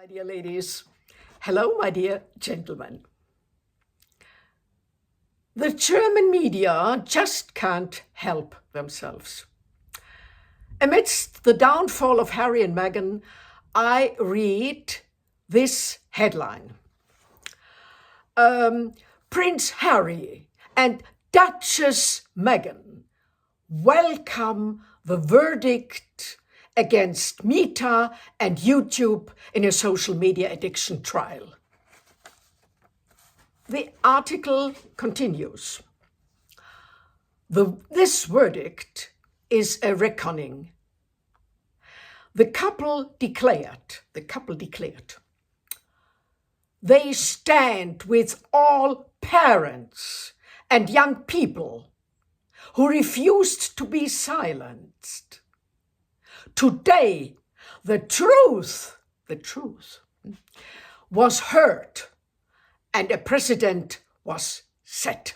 my dear ladies. Hello, my dear gentlemen. The German media just can't help themselves. Amidst the downfall of Harry and Meghan, I read this headline. Prince Harry and Duchess Meghan welcome the verdict against Meta and YouTube in a social media addiction trial. The article continues. This verdict is a reckoning. The couple declared, they stand with all parents and young people who refused to be silenced. Today, the truth was heard and a precedent was set.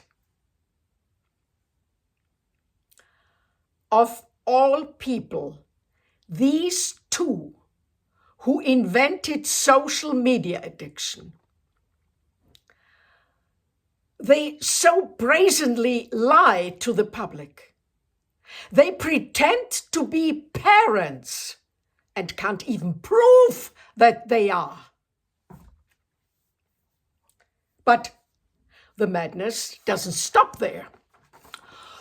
Of all people, these two who invented social media addiction, they so brazenly lie to the public. They pretend to be parents and can't even prove that they are. But the madness doesn't stop there.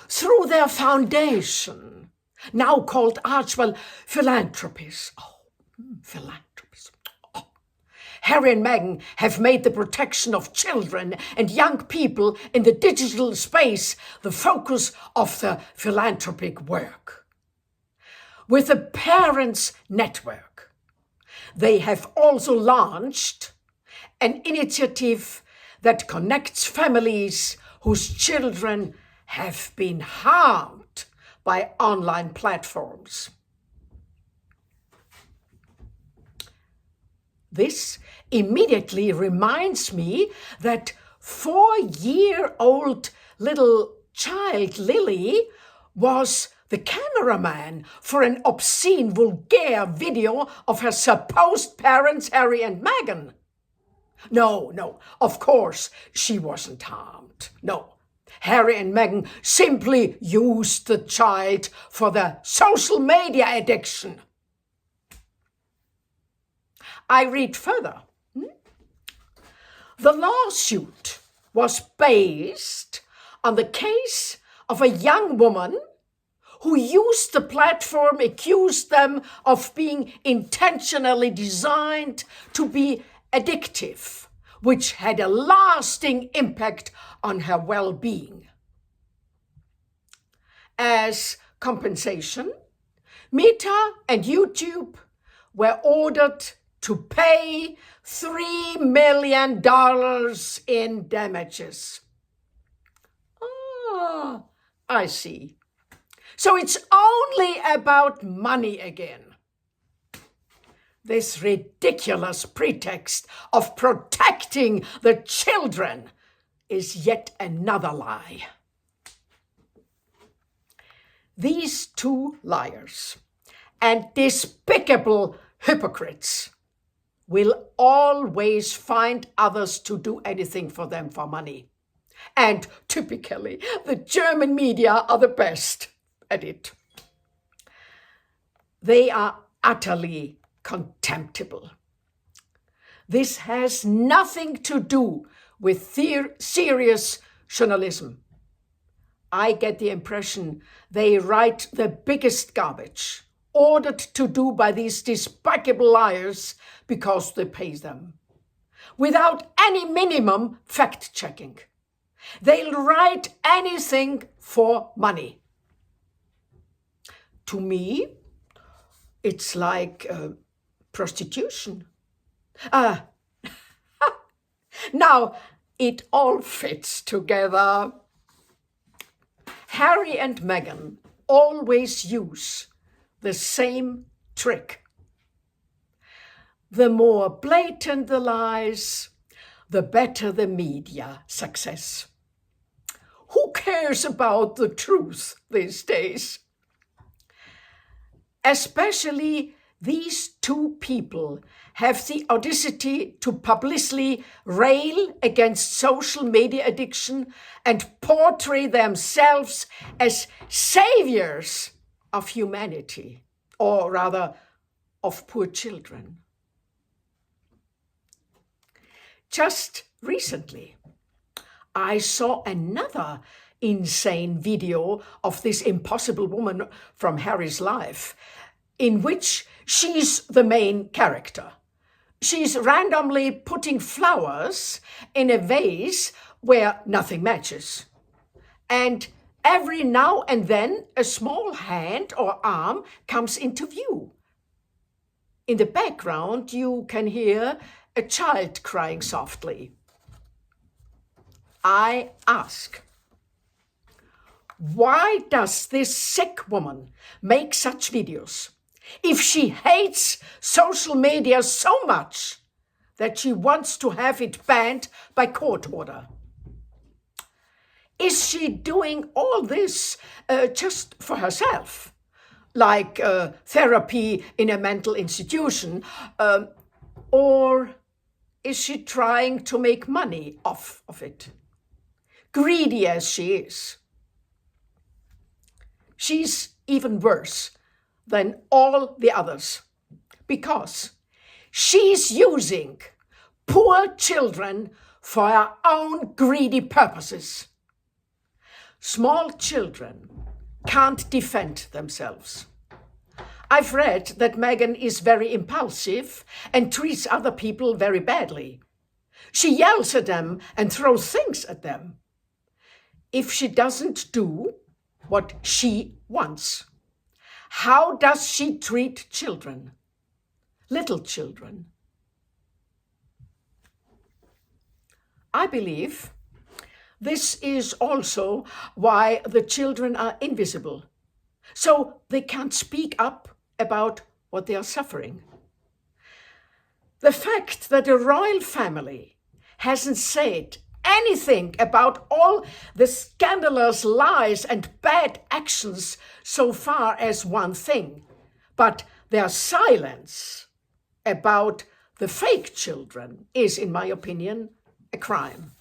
Through their foundation, now called Archwell Philanthropies. Philanthropies. Harry and Meghan have made the protection of children and young people in the digital space the focus of the philanthropic work. With the Parents Network, they have also launched an initiative that connects families whose children have been harmed by online platforms. This immediately reminds me that 4-year-old little child Lily was the cameraman for an obscene, vulgar video of her supposed parents, Harry and Meghan. No, of course she wasn't harmed. No, Harry and Meghan simply used the child for their social media addiction. I read further. The lawsuit was based on the case of a young woman who used the platform, accused them of being intentionally designed to be addictive, which had a lasting impact on her well-being. As compensation, Meta and YouTube were ordered to pay $3 million in damages. Ah, I see. So it's only about money again. This ridiculous pretext of protecting the children is yet another lie. These two liars and despicable hypocrites will always find others to do anything for them for money. And typically, the German media are the best at it. They are utterly contemptible. This has nothing to do with serious journalism. I get the impression they write the biggest garbage, ordered to do by these despicable liars because they pay them, without any minimum fact-checking. They'll write anything for money. To me, it's like prostitution. Now, it all fits together. Harry and Meghan always use the same trick. The more blatant the lies, the better the media success. Who cares about the truth these days? Especially These two people have the audacity to publicly rail against social media addiction and portray themselves as saviors of humanity, or rather of poor children. Just recently, I saw another insane video of this impossible woman from Harry's life, in which she's the main character. She's randomly putting flowers in a vase where nothing matches. And every now and then a small hand or arm comes into view. In the background, you can hear a child crying softly. I ask, why does this sick woman make such videos if she hates social media so much that she wants to have it banned by court order? Is she doing all this just for herself, like therapy in a mental institution, or is she trying to make money off of it? Greedy as she is. She's even worse than all the others, because she's using poor children for her own greedy purposes. Small children can't defend themselves. I've read that Meghan is very impulsive and treats other people very badly. She yells at them and throws things at them if she doesn't do what she wants. How does she treat children? Little children. I believe this is also why the children are invisible, so they can't speak up about what they are suffering. The fact that the royal family hasn't said anything about all the scandalous lies and bad actions so far as one thing, but their silence about the fake children is, in my opinion, a crime.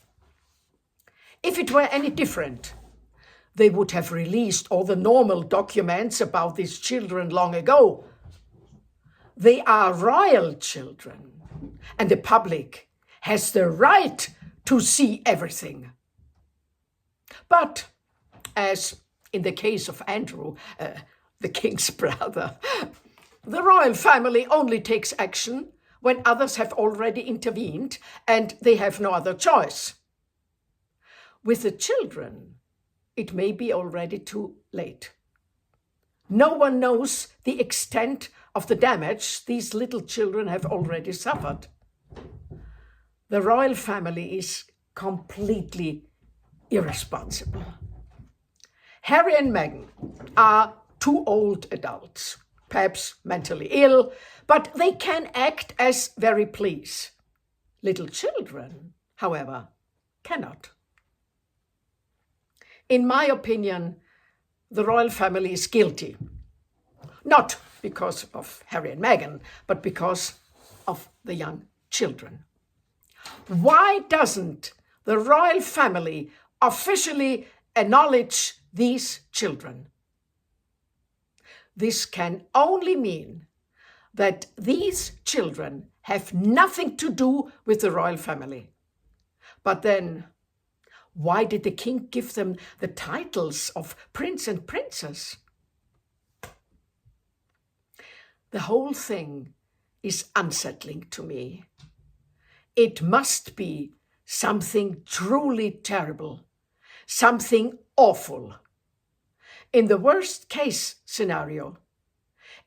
If it were any different, they would have released all the normal documents about these children long ago. They are royal children, and the public has the right to see everything. But, as in the case of Andrew, the king's brother, the royal family only takes action when others have already intervened and they have no other choice. With the children, it may be already too late. No one knows the extent of the damage these little children have already suffered. The royal family is completely irresponsible. Harry and Meghan are two old adults, perhaps mentally ill, but they can act as very please. Little children, however, cannot. In my opinion, the royal family is guilty, not because of Harry and Meghan, but because of the young children. Why doesn't the royal family officially acknowledge these children? This can only mean that these children have nothing to do with the royal family. But then, why did the king give them the titles of prince and princess? The whole thing is unsettling to me. It must be something truly terrible, something awful. In the worst case scenario,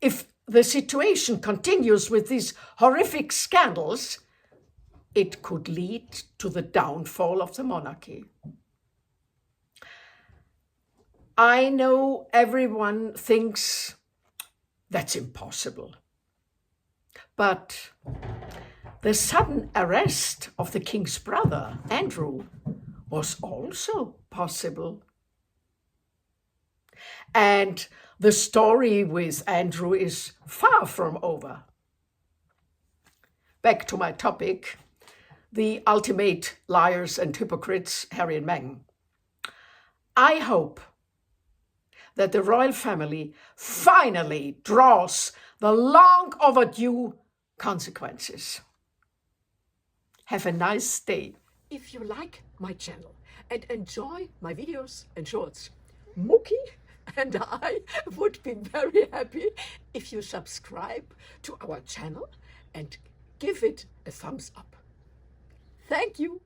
if the situation continues with these horrific scandals, it could lead to the downfall of the monarchy. I know everyone thinks that's impossible, but the sudden arrest of the king's brother, Andrew, was also possible. And The story with Andrew is far from over. Back to my topic, the ultimate liars and hypocrites, Harry and Meghan. I hope that the royal family finally draws the long overdue consequences. Have a nice day. If you like my channel and enjoy my videos and shorts, Mookie and I would be very happy if you subscribe to our channel and give it a thumbs up. Thank you.